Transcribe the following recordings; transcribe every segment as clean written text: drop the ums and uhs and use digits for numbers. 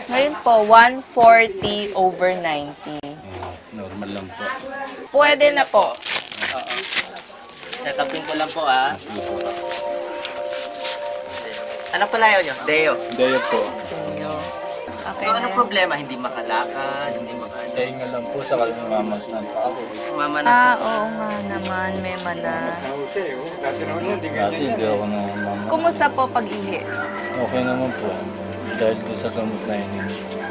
Ngayon po, 140 over 90. Normal lang po. Pwede na po. Oo. Setupin ko lang po Ano pala yun? Deo. Deo po. Okay So, na ano yun. problema? Hindi makalakad, hindi Dahil nga lang po sa kalmamas ng paa ko. Mama na siya. Oo nga naman, may manas. Dati hindi ako namamamas. Kumusta po pag-ihi? Okay naman po. Dahil doon sa gamot na yun.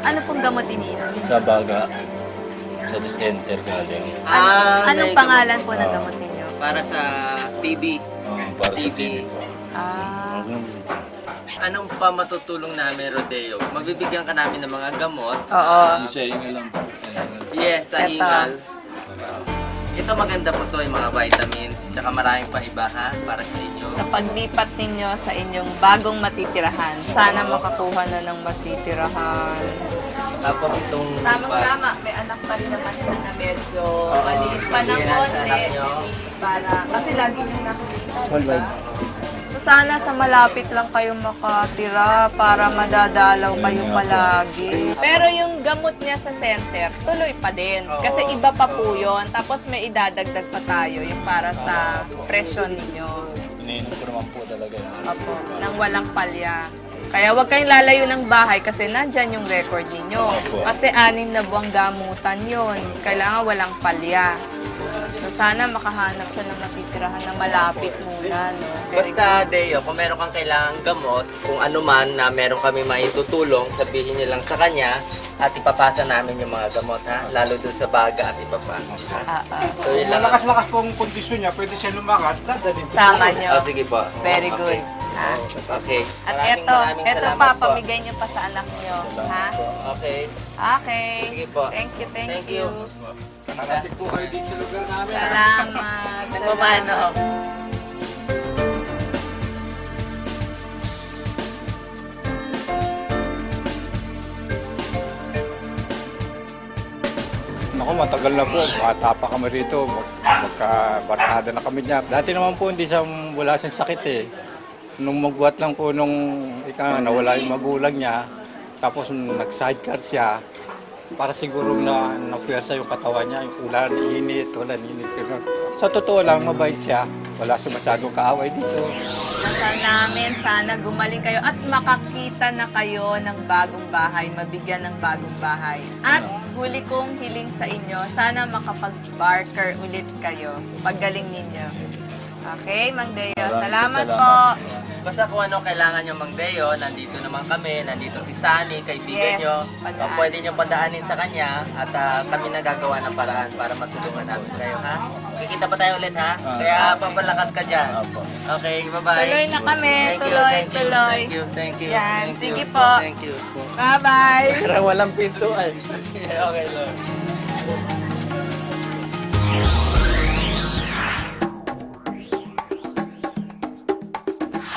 Ano pong gamot iniinom? Sa baga. Sa center galing. Anong pangalan po ng gamot ninyo? Para sa TB. Para sa TB. TV po. Anong pa matutulong namin, Rodeo? Magbibigyan ka namin ng mga gamot. Oo. Yung sa inyo lang po. Yes, sa Eto. hingal. Ito maganda po to yung mga vitamins. Tsaka maraming pa iba ha, para sa inyo. Sa paglipat ninyo sa inyong bagong matitirahan, sana makakuha na ng matitirahan. Tapos itong... Tama, may anak pa rin naman siya na medyo maliit pa ng Yan, sa konti. anak nyo. Para, kasi lagi nyo nakikita, diba? So sana sa malapit lang kayo makatira para madadalaw kayo palagi. Pero yung gamot niya sa center, tuloy pa din. Kasi iba pa po yun. Tapos may idadagdag pa tayo yung para sa presyon ninyo. Iniinom ko naman po talaga yun. Opo, nang walang palya. Kaya huwag kayong lalayo ng bahay kasi nandyan yung record ninyo. Kasi 6 na buwang gamutan yun. Kailangan walang palya. So sana makahanap siya ng matitirahan na malapit muna. No? Basta, Deo, kung meron kang kailangang gamot, kung ano man na meron kami maitutulong, sabihin niyo lang sa kanya at ipapasa namin yung mga gamot, ha? Lalo doon sa baga at iba pa. So, yun lang. Malakas-lakas po ang kondisyon niya, pwede siya lumakat, dadalhin po. Sama nyo. Oh, sige po. Very good. Ha? Okay. At Maraming eto salamat pa, po. pamigay nyo pa sa anak nyo. Ha? Okay. Okay. Sige po. Thank you, thank Thank you. you. Nakatid po kayo dito sa lugar namin. Salamat. Nagmamano. Naku, matagal na po. Bata pa kami rito. Magkabarkada na kami niya. Dati naman po hindi siya wala siyang sakit eh. Nung magbuhat lang po nung nawala yung magulang niya, tapos nag-sidecar siya, para siguro na napwersa yung katawan niya, yung ulan, init. Sa totoo lang, mabait siya. Wala siya masyadong kaaway dito. Dasal namin, sana gumaling kayo at makakita na kayo ng bagong bahay, mabigyan ng bagong bahay. At huli kong hiling sa inyo, sana makapag-barker ulit kayo paggaling ninyo. Okay, Mang Deo. Salamat po. Basta kung ano kailangan nyo, Mang Deo, nandito naman kami, nandito si Sunny, kaibigan Yes, nyo. padaan. Pwede nyo padaanin sa kanya at kami nagagawa ng paraan para matulungan namin kayo, ha? Kikita pa tayo ulit, ha? Kaya papalakas ka dyan. Okay, bye-bye. Tuloy na kami. Thank you, Tuloy, thank you, tuloy. Thank you, thank you. Yan, thank you. sige po. Thank you. Bye-bye. Parang walang pintuan. Okay, Lord.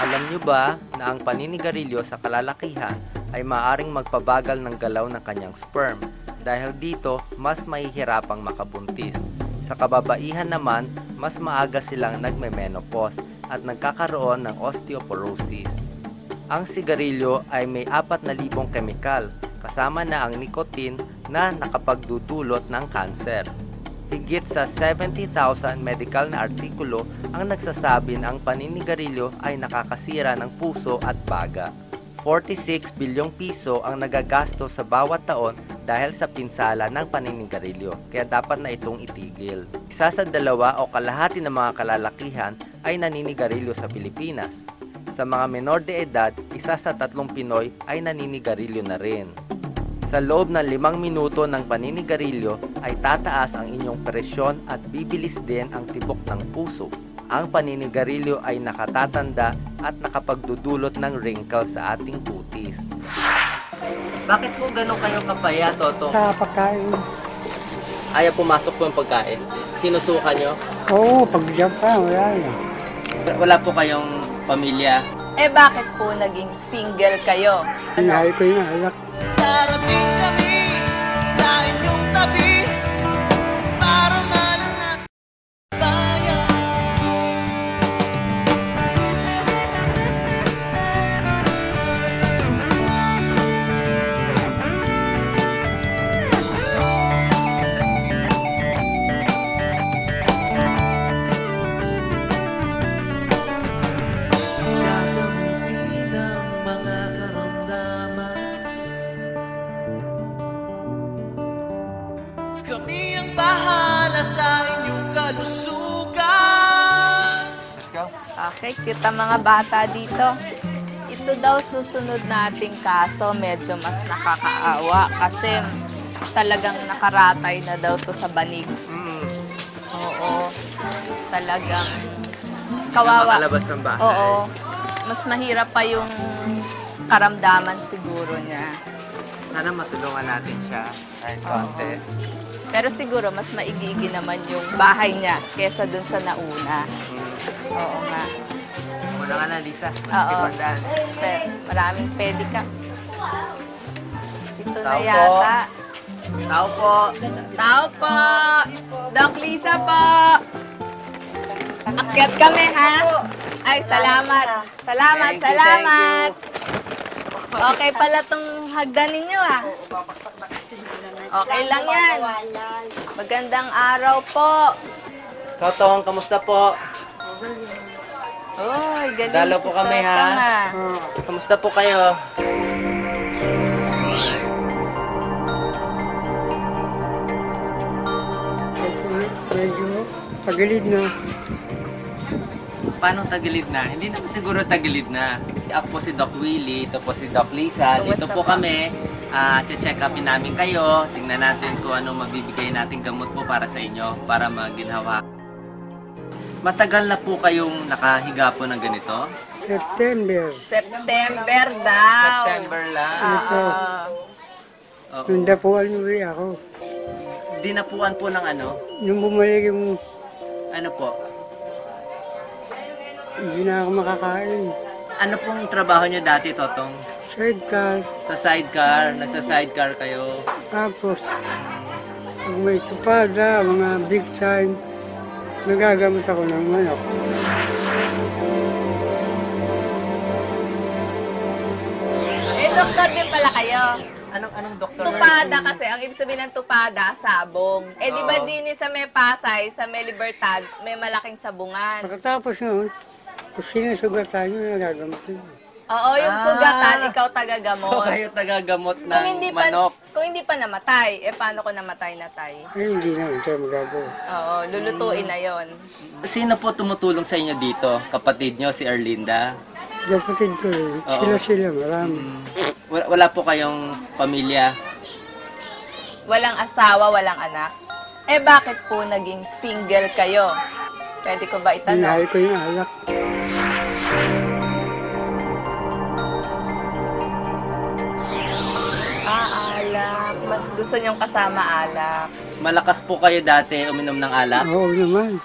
Alam niyo ba na ang paninigarilyo sa kalalakihan ay maaaring magpabagal ng galaw ng kanyang sperm dahil dito mas mahihirapang makabuntis. Sa kababaihan naman, mas maaga silang nagme-menopause at nagkakaroon ng osteoporosis. Ang sigarilyo ay may 4,000 kemikal kasama na ang nicotine na nakapagdudulot ng kanser. Higit sa 70,000 medical na artikulo ang nagsasabi na ang paninigarilyo ay nakakasira ng puso at baga. 46 bilyong piso ang nagagasto sa bawat taon dahil sa pinsala ng paninigarilyo, kaya dapat na itong itigil. Isa sa 2 o kalahati ng mga kalalakihan ay naninigarilyo sa Pilipinas. Sa mga menor de edad, 1 sa 3 Pinoy ay naninigarilyo na rin. Sa loob ng 5 minuto ng paninigarilyo ay tataas ang inyong presyon at bibilis din ang tibok ng puso. Ang paninigarilyo ay nakatatanda at nakapagdudulot ng wrinkles sa ating kutis. Bakit po ganun kayo kapaya, Toto? Sa pagkain. Ayaw pumasok po yung pagkain? Sinusuka nyo? Oo, pag-jump pa, wala na. Wala po kayong pamilya? Eh bakit po naging single kayo? Inahay ko yung anak. Darating kami sa inyong tabi para malunas bayan. Okay, cute ang mga bata dito. Ito daw susunod nating kaso, medyo mas nakakaawa kasi talagang nakaratay na daw to sa banig. Oo, talagang kawawa. Makalabas ng bahay. Oo, mas mahirap pa yung karamdaman siguro niya. Sana matulungan natin siya kahit konti. Pero siguro mas maigi-igi naman yung bahay niya kesa dun sa nauna. Oo nga. Muna ka na, Lisa. Oo. Ipandaan. Pero maraming pwede ka. Ito na Tao po. yata. Tao po. Tao po! Doc Lisa po! Akyat kami, ha? Ay, salamat. Salamat, Thank you, salamat. Okay pala tong hagdan ninyo, ah. Okay lang yan. Magandang araw po. Totong, kamusta po? Uy, galing Dalo si po kami, ha? Totong, ah. Kamusta po kayo? Medyo pagilid na. Paano tagilid na? Hindi naman siguro tagilid na. Ako po si Doc Willie, ito po si Doc Lisa. Dito po kami. Check upin namin kayo. Tingnan natin kung ano mabibigay natin gamot po para sa inyo, para maginhawa. Matagal na po kayong nakahiga po ng ganito? September. September daw. September lang. Ito. Oo. Nung dapuan uli ako. Dinapuan po ng ano? Nung bumalik yung Ano po? hindi na ako makakain. Ano pong trabaho nyo dati, Totong? Sidecar. Sa sidecar? Nagsa-sidecar kayo? Tapos, pag may tupada, mga big time, nagagamot ako ng manok. Eh, doktor din pala kayo. Anong doktor? Tupada kasi, ang ibig sabihin ng tupada, sabong. Eh, di ba Oo. din sa may Pasay, sa may Libertad, may malaking sabungan. Pagkatapos noon, kung sinusugatan nyo, nagagamot yun. Oo, yung Ah. sugatan, ikaw So, tagagamot. kayo tagagamot ng Kung hindi pa, manok. kung hindi pa namatay, eh paano ko namatay na tay? Ay, hindi naman tayo magagawa. Oo, lulutuin na yon. Sino po tumutulong sa inyo dito? Kapatid nyo, si Erlinda? Kapatid ko rin. Oo. Sila, marami. Wala po kayong pamilya? Walang asawa, walang anak. Eh bakit po naging single kayo? Pwede ko ba itanong? Inahay ko yung alak. Alak. Mas gusto niyong kasama alak. Malakas po kayo dati uminom ng alak? Oo naman.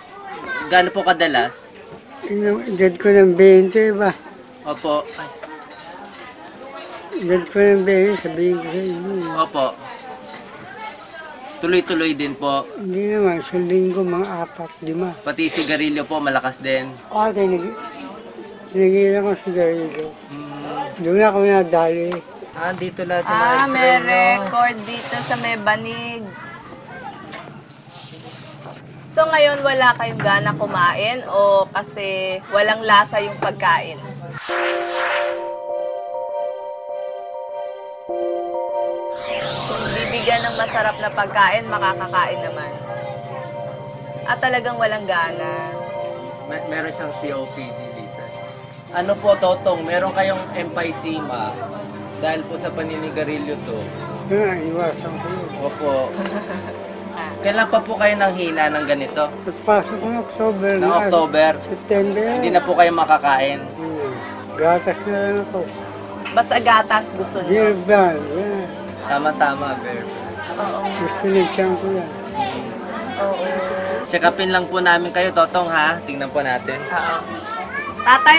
Gaano po kadalas? Yung edad ko ng 20 ba? Opo. Ay, Edad ko ng 20, sabihin ko sa inyo. opo. Tuloy-tuloy din po. Hindi naman, sa linggo mga 4, 5. Pati sigarilyo po, malakas din. Okay, nagilan ko sa garilo. Doon ako nadali. Dito lahat May record dito sa may banig. So ngayon wala kayong gana kumain o kasi walang lasa yung pagkain? Kung bibigyan ng masarap na pagkain, makakakain naman. At talagang walang gana. Meron siyang COPD, Lisa. Ano po, Totong? Meron kayong emphysema. Dahil po sa paninigarilyo to. Iwasan ko yun. Opo. Kailan pa po kayo nang hina ng ganito? Pagpasok ng October Ng October? September. Hindi na po kayo makakain. Gatas na lang ako. Basta gatas gusto Beer nyo. brand, yan. Tama-tama, Bear. Oo. Gusto ng tiyan ko yan. Oo. Check upin lang po namin kayo, Totong, ha? Tingnan po natin. Oo. Tatay,